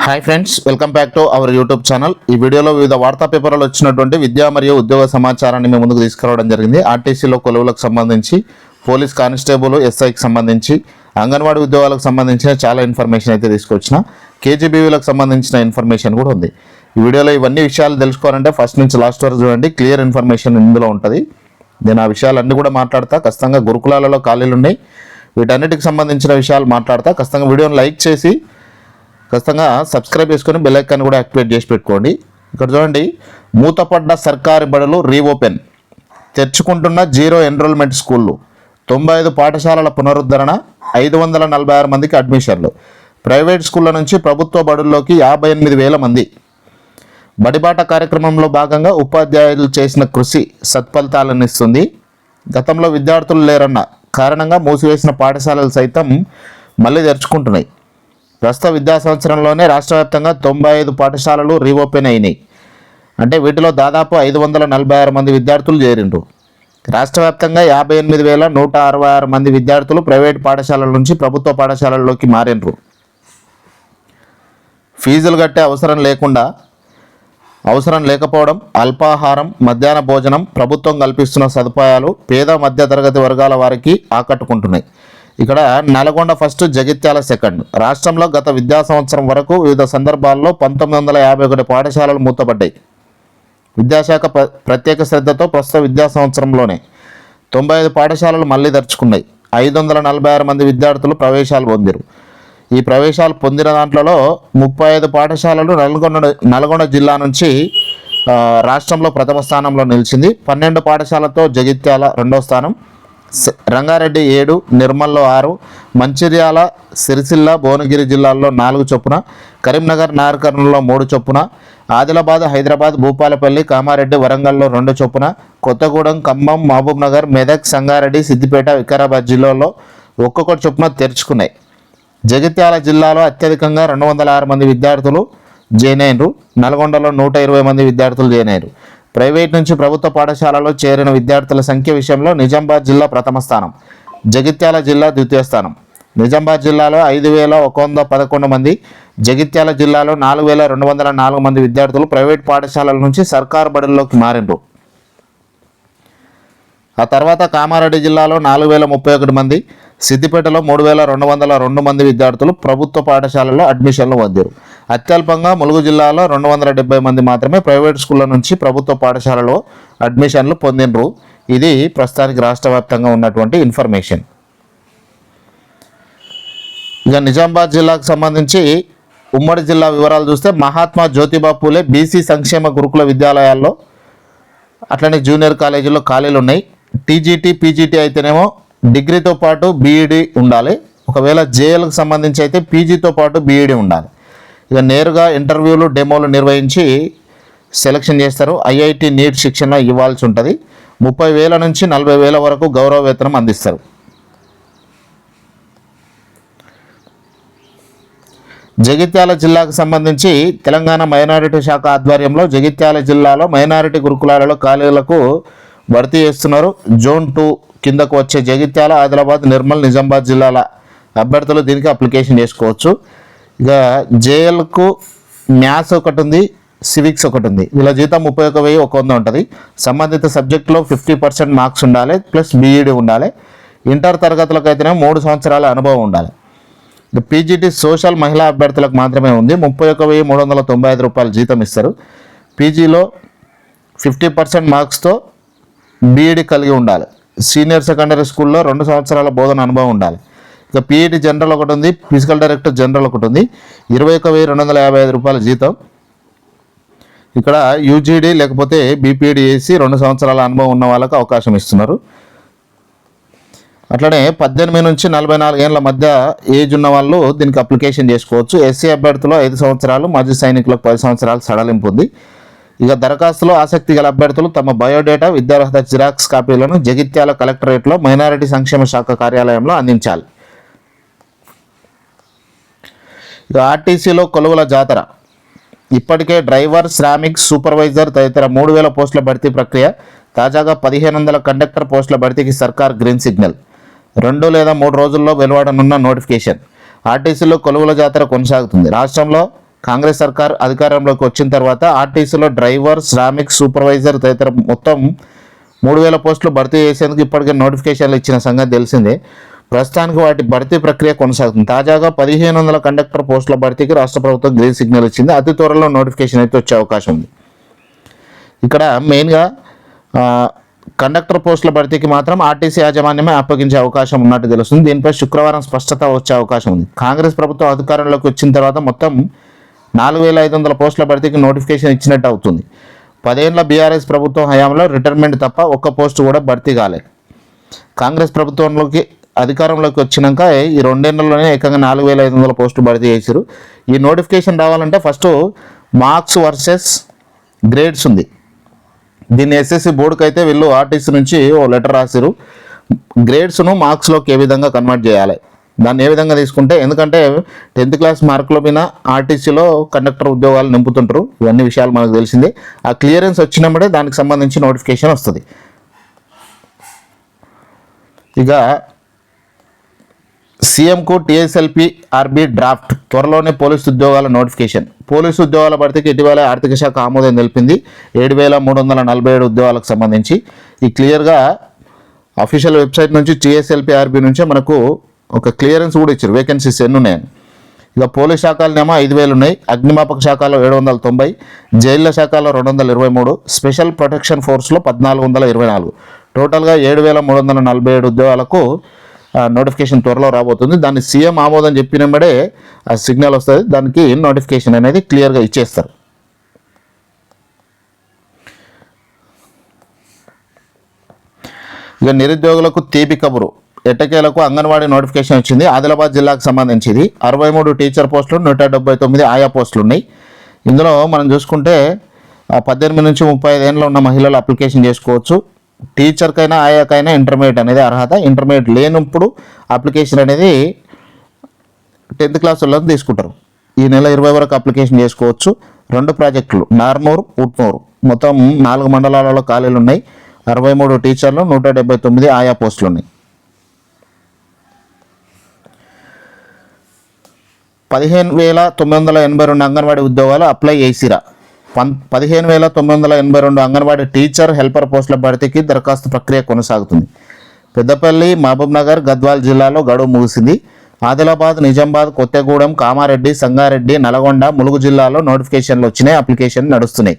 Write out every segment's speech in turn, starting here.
Hi friends, welcome back to our YouTube channel. ఈ వీడియోలో వివిధ వార్తా పేపర్లో వచ్చినటువంటి విద్యా మరియు ఉద్యోగ సమాచారాన్ని మేము ముందుకు తీసుకురావడం జరిగింది. ఆర్టీసీలో కొలువులకు సంబంధించి, పోలీస్ కానిస్టేబుల్, ఎస్ఐకి సంబంధించి, అంగన్వాడీ ఉద్యోగాలకు సంబంధించిన చాలా ఇన్ఫర్మేషన్ అయితే తీసుకొచ్చిన, కేజీబీవీలకు సంబంధించిన ఇన్ఫర్మేషన్ కూడా ఉంది. ఈ వీడియోలో ఇవన్నీ విషయాలు తెలుసుకోవాలంటే ఫస్ట్ నుంచి లాస్ట్ వరకు చూడండి. క్లియర్ ఇన్ఫర్మేషన్ ఇందులో ఉంటుంది. నేను ఆ విషయాలన్నీ కూడా మాట్లాడతా. ఖచ్చితంగా గురుకులాలలో ఖాళీలు ఉన్నాయి, వీటన్నిటికి సంబంధించిన విషయాలు మాట్లాడతా. ఖచ్చితంగా వీడియోని లైక్ చేసి ఖచ్చితంగా సబ్స్క్రైబ్ చేసుకొని బెల్ ఐకాన్ కూడా యాక్టివేట్ చేసి పెట్టుకోండి. ఇక్కడ చూడండి, మూతపడ్డ సర్కారీ బడులు రీఓపెన్, తెరుచుకుంటున్న జీరో ఎన్రోల్మెంట్ స్కూళ్ళు, 95 పాఠశాలల పునరుద్ధరణ, 546 మందికి అడ్మిషన్లు, ప్రైవేట్ స్కూళ్ళ నుంచి ప్రభుత్వ బడుల్లోకి 58,000 మంది. బడిబాట కార్యక్రమంలో భాగంగా ఉపాధ్యాయులు చేసిన కృషి సత్ఫలితాలను ఇస్తుంది. గతంలో విద్యార్థులు లేరన్న కారణంగా మూసివేసిన పాఠశాలలు సైతం మళ్ళీ తెరుచుకుంటున్నాయి. ప్రస్తుత విద్యా సంవత్సరంలోనే రాష్ట్ర వ్యాప్తంగా 95 పాఠశాలలు రీఓపెన్ అయినాయి. అంటే వీటిలో దాదాపు 546 మంది విద్యార్థులు చేరిండ్రు. రాష్ట్ర వ్యాప్తంగా 58,166 మంది విద్యార్థులు ప్రైవేట్ పాఠశాలల నుంచి ప్రభుత్వ పాఠశాలల్లోకి మారినరు. ఫీజులు కట్టే అవసరం లేకపోవడం, అల్పాహారం, మధ్యాహ్న భోజనం, ప్రభుత్వం కల్పిస్తున్న సదుపాయాలు పేద మధ్య తరగతి వర్గాల వారికి ఆకట్టుకుంటున్నాయి. ఇక్కడ నల్గొండ ఫస్ట్, జగిత్యాల సెకండ్. రాష్ట్రంలో గత విద్యా సంవత్సరం వరకు వివిధ సందర్భాల్లో 1951 పాఠశాలలు మూతపడ్డాయి. విద్యాశాఖ ప్రత్యేక శ్రద్ధతో ప్రస్తుత విద్యా సంవత్సరంలోనే 95 పాఠశాలలు మళ్ళీ తెరుచుకున్నాయి. 546 మంది విద్యార్థులు ప్రవేశాలు పొందారు. ఈ ప్రవేశాలు పొందిన దాంట్లో 35 పాఠశాలలు నల్గొండ జిల్లా నుంచి రాష్ట్రంలో ప్రథమ స్థానంలో నిలిచింది. 12 పాఠశాలతో జగిత్యాల రెండో స్థానం, రంగారెడ్డి 7, నిర్మల్లో 6, మంచిర్యాల, సిరిసిల్ల, భువనగిరి జిల్లాల్లో 4 చొప్పున, కరీంనగర్, నాగర్కర్నూలులో 3 చొప్పున, ఆదిలాబాద్, హైదరాబాద్, భూపాలపల్లి, కామారెడ్డి, వరంగల్లో 2 చొప్పున, కొత్తగూడెం, ఖమ్మం, మహబూబ్ నగర్, మెదక్, సంగారెడ్డి, సిద్దిపేట, వికారాబాద్ జిల్లాల్లో ఒక్కొక్కటి చొప్పున తెరుచుకున్నాయి. జగిత్యాల జిల్లాలో అత్యధికంగా 206 మంది విద్యార్థులు జాయిన్ అయినరు. నల్గొండలో 120 మంది విద్యార్థులు జాయిన్ అయ్యారు. ప్రైవేట్ నుంచి ప్రభుత్వ పాఠశాలలో చేరిన విద్యార్థుల సంఖ్య విషయంలో నిజామాబాద్ జిల్లా ప్రథమ స్థానం, జగిత్యాల జిల్లా ద్వితీయ స్థానం. నిజామాబాద్ జిల్లాలో 5,111 మంది, జగిత్యాల జిల్లాలో 4,204 మంది విద్యార్థులు ప్రైవేట్ పాఠశాలల నుంచి సర్కారు బడుల్లోకి మారిండ్రు. ఆ తర్వాత కామారెడ్డి జిల్లాలో 4,031 మంది, సిద్దిపేటలో 3,202 మంది విద్యార్థులు ప్రభుత్వ పాఠశాలలో అడ్మిషన్లు పొందారు. అత్యల్పంగా ములుగు జిల్లాలో 270 మంది మాత్రమే ప్రైవేట్ స్కూళ్ళ నుంచి ప్రభుత్వ పాఠశాలలో అడ్మిషన్లు పొందినరు. ఇది ప్రస్తుతానికి రాష్ట్ర వ్యాప్తంగా ఉన్నటువంటి ఇన్ఫర్మేషన్. ఇక నిజామాబాద్ జిల్లాకు సంబంధించి ఉమ్మడి జిల్లా వివరాలు చూస్తే, మహాత్మా జ్యోతిబా పూలే బీసీ సంక్షేమ గురుకుల విద్యాలయాల్లో, అట్లనే జూనియర్ కాలేజీల్లో ఖాళీలు ఉన్నాయి. టీజీటీ, పీజీటీ అయితేనేమో డిగ్రీతో పాటు బీఈడీ ఉండాలి. ఒకవేళ జేఎల్కి సంబంధించి అయితే పీజీతో పాటు బీఈడీ ఉండాలి. ఇక నేరుగా ఇంటర్వ్యూలు, డెమోలు నిర్వహించి సెలక్షన్ చేస్తారు. ఐఐటి నీట్ శిక్షణ ఇవ్వాల్సి ఉంటుంది. 30,000 నుంచి 40,000 వరకు గౌరవ వేతనం అందిస్తారు. జగిత్యాల జిల్లాకు సంబంధించి తెలంగాణ మైనారిటీ శాఖ ఆధ్వర్యంలో జగిత్యాల జిల్లాలో మైనారిటీ గురుకులాలలో ఖాళీలకు భర్తీ చేస్తున్నారు. జోన్ 2 కిందకు వచ్చే జగిత్యాల, ఆదిలాబాద్, నిర్మల్, నిజామాబాద్ జిల్లాల అభ్యర్థులు దీనికి అప్లికేషన్ చేసుకోవచ్చు. ఇక జేఎల్కు మ్యాథ్స్ ఒకటి ఉంది, సివిక్స్ ఒకటి ఉంది. వీళ్ళ జీతం 31,100 ఉంటుంది. సంబంధిత సబ్జెక్టులో 50% మార్క్స్ ఉండాలి, ప్లస్ బీఈడీ ఉండాలి. ఇంటర్ తరగతులకు అయితేనే 3 సంవత్సరాల అనుభవం ఉండాలి. ఇక పీజీటీ సోషల్ మహిళా అభ్యర్థులకు మాత్రమే ఉంది. 31,395 రూపాయలు జీతం ఇస్తారు. పీజీలో 50% మార్క్స్తో బీఈడీ కలిగి ఉండాలి. సీనియర్ సెకండరీ స్కూల్లో 2 సంవత్సరాల బోధన అనుభవం ఉండాలి. ఇక పీఈడీ జనరల్ ఒకటి ఉంది, ఫిజికల్ డైరెక్టర్ జనరల్ ఒకటి ఉంది. 21,255 రూపాయల జీతం. ఇక్కడ యూజీడీ లేకపోతే బీపీఈడీ వేసి 2 సంవత్సరాల అనుభవం ఉన్న వాళ్ళకు అవకాశం ఇస్తున్నారు. అట్లనే 18 నుంచి 44 ఏళ్ళ మధ్య ఏజ్ ఉన్న వాళ్ళు దీనికి అప్లికేషన్ చేసుకోవచ్చు. ఎస్సీ అభ్యర్థులు 5 సంవత్సరాలు, మాజీ సైనికులకు 10 సంవత్సరాలు సడలింపు ఉంది. ఇక దరఖాస్తులో ఆసక్తి గల అభ్యర్థులు తమ బయోడేటా, విద్యార్హత జిరాక్స్ కాపీలను జగిత్యాల కలెక్టరేట్లో మైనారిటీ సంక్షేమ శాఖ కార్యాలయంలో అందించాలి. ఇక ఆర్టీసీలో కొలువుల జాతర. ఇప్పటికే డ్రైవర్, శ్రామిక్, సూపర్వైజర్ తదితర 3,000 పోస్టుల భర్తీ ప్రక్రియ. తాజాగా 1,500 కండక్టర్ పోస్టుల భర్తీకి సర్కార్ గ్రీన్ సిగ్నల్. 2 లేదా 3 రోజుల్లో వెలువడనున్న నోటిఫికేషన్. ఆర్టీసీలో కొలువుల జాతర కొనసాగుతుంది. రాష్ట్రంలో కాంగ్రెస్ సర్కార్ అధికారంలోకి వచ్చిన తర్వాత ఆర్టీసీలో డ్రైవర్, శ్రామిక్, సూపర్వైజర్ తదితర మొత్తం 3,000 పోస్టులు భర్తీ చేసేందుకు ఇప్పటికే నోటిఫికేషన్లు ఇచ్చిన సంగతి తెలిసిందే. ప్రస్తుతానికి వాటి భర్తీ ప్రక్రియ కొనసాగుతుంది. తాజాగా 1,500 కండక్టర్ పోస్టుల భర్తీకి రాష్ట్ర ప్రభుత్వం గ్రీన్ సిగ్నల్ ఇచ్చింది. అతి త్వరలో నోటిఫికేషన్ అయితే వచ్చే అవకాశం ఉంది. ఇక్కడ మెయిన్గా కండక్టర్ పోస్టుల భర్తీకి మాత్రం ఆర్టీసీ యాజమాన్యమే అప్పగించే అవకాశం ఉన్నట్టు తెలుస్తుంది. దీనిపై శుక్రవారం స్పష్టత వచ్చే అవకాశం ఉంది. కాంగ్రెస్ ప్రభుత్వం అధికారంలోకి వచ్చిన తర్వాత మొత్తం 4,500 పోస్టుల భర్తీకి నోటిఫికేషన్ ఇచ్చినట్టు అవుతుంది. 10 ఏళ్ల బీఆర్ఎస్ ప్రభుత్వం హయాంలో రిటైర్మెంట్ తప్ప ఒక్క పోస్టు కూడా భర్తీ కాలేదు. కాంగ్రెస్ ప్రభుత్వంలోకి అధికారంలోకి వచ్చినాక ఈ 2 ఏళ్లలోనే ఏకంగా 4,500 పోస్టులు భర్తీ చేశారు. ఈ నోటిఫికేషన్ రావాలంటే ఫస్ట్ మార్క్స్ వర్సెస్ గ్రేడ్స్ ఉంది. దీన్ని ఎస్ఎస్సి బోర్డుకి అయితే వీళ్ళు ఆర్టీసీ నుంచి ఓ లెటర్ రాశారు. గ్రేడ్స్ను మార్క్స్లోకి ఏ విధంగా కన్వర్ట్ చేయాలి, దాన్ని ఏ విధంగా తీసుకుంటే, ఎందుకంటే 10th క్లాస్ మార్కుల మీద ఆర్టీసీలో కండక్టర్ ఉద్యోగాలు నింపుతుంటారు. ఇవన్నీ విషయాలు మనకు తెలిసిందే. ఆ క్లియరెన్స్ వచ్చినప్పుడే దానికి సంబంధించి నోటిఫికేషన్ వస్తుంది. ఇక సీఎంకు టీఎస్ఎల్పీ ఆర్బీ డ్రాఫ్ట్, త్వరలోనే పోలీసు ఉద్యోగాల నోటిఫికేషన్. పోలీసు ఉద్యోగాల భర్తీకి ఇటీవల ఆర్థిక శాఖ ఆమోదం తెలిపింది. 7,347 ఉద్యోగాలకు సంబంధించి ఈ క్లియర్గా అఫీషియల్ వెబ్సైట్ నుంచి టీఎస్ఎల్పీ ఆర్బీ నుంచే మనకు ఒక క్లియరెన్స్ కూడా ఇచ్చారు, వేకెన్సీస్ ఎన్ని ఉన్నాయని. ఇక పోలీస్ శాఖలనేమో 5,000 ఉన్నాయి, అగ్నిమాపక శాఖలో 790, జైళ్ల శాఖలో 223, స్పెషల్ ప్రొటెక్షన్ ఫోర్స్లో 1,424, టోటల్గా 7,347 ఉద్యోగాలకు నోటిఫికేషన్ త్వరలో రాబోతుంది. దాన్ని సీఎం ఆమోదం చెప్పినప్పుడే ఆ సిగ్నల్ వస్తుంది, దానికి నోటిఫికేషన్ అనేది క్లియర్గా ఇచ్చేస్తారు. ఇక నిరుద్యోగులకు తీపి కబురు, ఎట్టకేలకు అంగన్వాడీ నోటిఫికేషన్ వచ్చింది. ఆదిలాబాద్ జిల్లాకు సంబంధించింది. 63 టీచర్ పోస్టులు, 179 ఆయా పోస్టులు ఉన్నాయి. ఇందులో మనం చూసుకుంటే 18 నుంచి 35 ఏళ్ళ ఉన్న మహిళలు అప్లికేషన్ చేసుకోవచ్చు. టీచర్కైనా ఆయాకైనా ఇంటర్మీడియట్ అనేది అర్హత. ఇంటర్మీడియట్ లేనప్పుడు అప్లికేషన్ అనేది 10th క్లాస్ వాళ్ళని తీసుకుంటారు. ఈ నెల 20 వరకు అప్లికేషన్ చేసుకోవచ్చు. 2 ప్రాజెక్టులు, నార్నూరు, ఉట్నూరు, మొత్తం 4 మండలాలలో ఖాళీలు ఉన్నాయి. 63 టీచర్లు, 179 ఆయా పోస్టులు ఉన్నాయి. 15,982 అంగన్వాడీ ఉద్యోగాలు అప్లై చేసిరా. 15,982 అంగన్వాడీ టీచర్, హెల్పర్ పోస్టుల భర్తీకి దరఖాస్తు ప్రక్రియ కొనసాగుతుంది. పెద్దపల్లి, మహబూబ్ నగర్, గద్వాల్ జిల్లాలో గడువు ముగిసింది. ఆదిలాబాద్, నిజామాబాద్, కొత్తగూడెం, కామారెడ్డి, సంగారెడ్డి, నల్గొండ, ములుగు జిల్లాలో నోటిఫికేషన్లు వచ్చినాయి, అప్లికేషన్ నడుస్తున్నాయి.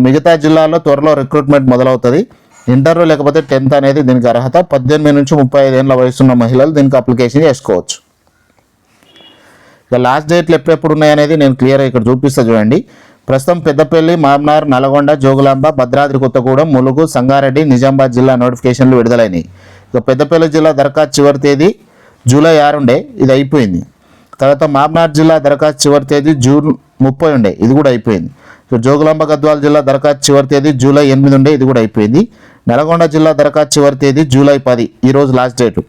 మిగతా జిల్లాల్లో త్వరలో రిక్రూట్మెంట్ మొదలవుతుంది. ఇంటర్వ్యూ లేకపోతే 10th అనేది దీనికి అర్హత. 18 నుంచి 35 ఏళ్ళ వయసున్న మహిళలు దీనికి అప్లికేషన్ చేసుకోవచ్చు. ఇక లాస్ట్ డేట్లు ఎప్పుడెప్పుడు ఉన్నాయనేది నేను క్లియర్గా ఇక్కడ చూపిస్తా చూడండి. ప్రస్తుతం పెద్దపల్లి, మహబూబ్నగర్, నల్గొండ, జోగులాంబ, భద్రాద్రి కొత్తగూడెం, ములుగు, సంగారెడ్డి, నిజామాబాద్ జిల్లా నోటిఫికేషన్లు విడుదలైనవి. ఇక పెద్దపల్లి జిల్లా దరఖాస్తు చివరి తేదీ జూలై 6 ఉండే, ఇది అయిపోయింది. తర్వాత మహబూబ్నగర్ జిల్లా దరఖాస్తు చివరి తేదీ జూన్ 30 ఉండే, ఇది కూడా అయిపోయింది. ఇక జోగులాంబ, గద్వాల్ జిల్లా దరఖాస్తు చివరి తేదీ జూలై 8 ఉండే, ఇది కూడా అయిపోయింది. నల్గొండ జిల్లా దరఖాస్తు చివరి తేదీ జూలై 10, ఈరోజు లాస్ట్ డేటు.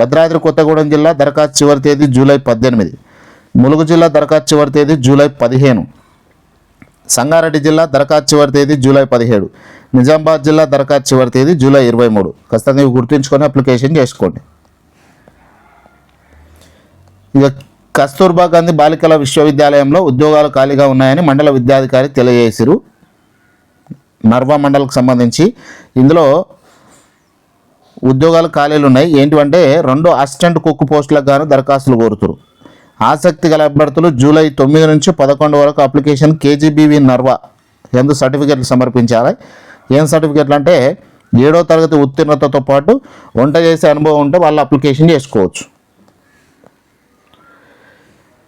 భద్రాద్రి కొత్తగూడెం జిల్లా దరఖాస్తు చివరి తేదీ జూలై 18, ములుగు జిల్లా దరఖాస్తు చివరి తేదీ జూలై 15, సంగారెడ్డి జిల్లా దరఖాస్తు చివరి తేదీ జూలై 17, నిజామాబాద్ జిల్లా దరఖాస్తు చివరి తేదీ జూలై 23. ఖచ్చితంగా ఇవి గుర్తుంచుకొని అప్లికేషన్ చేసుకోండి. ఇక కస్తూర్బా గాంధీ బాలికల విశ్వవిద్యాలయంలో ఉద్యోగాలు ఖాళీగా ఉన్నాయని మండల విద్యాధికారి తెలియజేశారు. నర్వా మండలకు సంబంధించి ఇందులో ఉద్యోగాలు ఖాళీలు ఉన్నాయి. ఏంటివంటే 2 అసిస్టెంట్ కుక్ పోస్టులకు గాను దరఖాస్తులు కోరుతురు. ఆసక్తి గల అభ్యర్థులు జూలై 9 నుంచి 11 వరకు అప్లికేషన్ కేజీబీవి నర్వా ఎందు సర్టిఫికెట్లు సమర్పించాలి. ఏం సర్టిఫికెట్లు అంటే 7వ తరగతి ఉత్తీర్ణతతో పాటు వంట చేసే అనుభవం ఉంటే వాళ్ళు అప్లికేషన్ చేసుకోవచ్చు.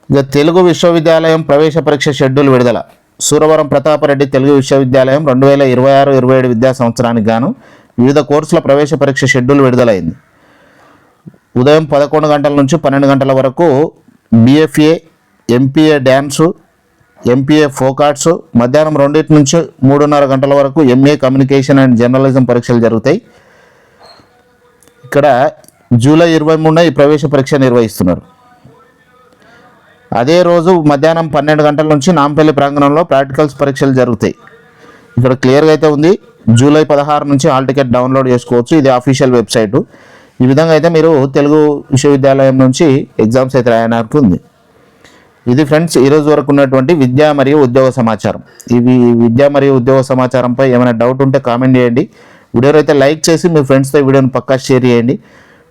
ఇక తెలుగు విశ్వవిద్యాలయం ప్రవేశ పరీక్ష షెడ్యూల్ విడుదల. సూరవరం ప్రతాపరెడ్డి తెలుగు విశ్వవిద్యాలయం 2026-27 విద్యా సంవత్సరానికి గాను వివిధ కోర్సుల ప్రవేశ పరీక్ష షెడ్యూల్ విడుదలైంది. ఉదయం 11 గంటల నుంచి 12 గంటల వరకు BFA, MPA dance, MPA folk arts, మధ్యాహ్నం 2 నుంచి 3:30 గంటల వరకు MA కమ్యూనికేషన్ అండ్ జర్నలిజం పరీక్షలు జరుగుతాయి. ఇక్కడ జూలై 23 ఈ ప్రవేశ పరీక్ష నిర్వహిస్తున్నారు. అదే రోజు మధ్యాహ్నం 12 గంటల నుంచి నాంపల్లి ప్రాంగణంలో ప్రాక్టికల్స్ పరీక్షలు జరుగుతాయి. ఇక్కడ క్లియర్గా అయితే ఉంది. జూలై 16 నుంచి హాల్ టికెట్ డౌన్లోడ్ చేసుకోవచ్చు. ఇది అఫీషియల్ వెబ్సైటు. ఈ విధంగా అయితే మీరు తెలుగు విశ్వవిద్యాలయం నుంచి ఎగ్జామ్స్ అయితే రాయడానికి ఉంది. ఇది ఫ్రెండ్స్ ఈరోజు వరకు ఉన్నటువంటి విద్యా మరియు ఉద్యోగ సమాచారం. ఇవి విద్యా మరియు ఉద్యోగ సమాచారంపై ఏమైనా డౌట్ ఉంటే కామెంట్ చేయండి. వీడియోలో అయితే లైక్ చేసి మీ ఫ్రెండ్స్తో వీడియోని పక్కా షేర్ చేయండి.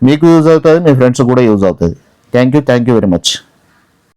మీకు యూజ్ అవుతుంది, మీ ఫ్రెండ్స్ కూడా యూజ్ అవుతుంది. Thank you very much.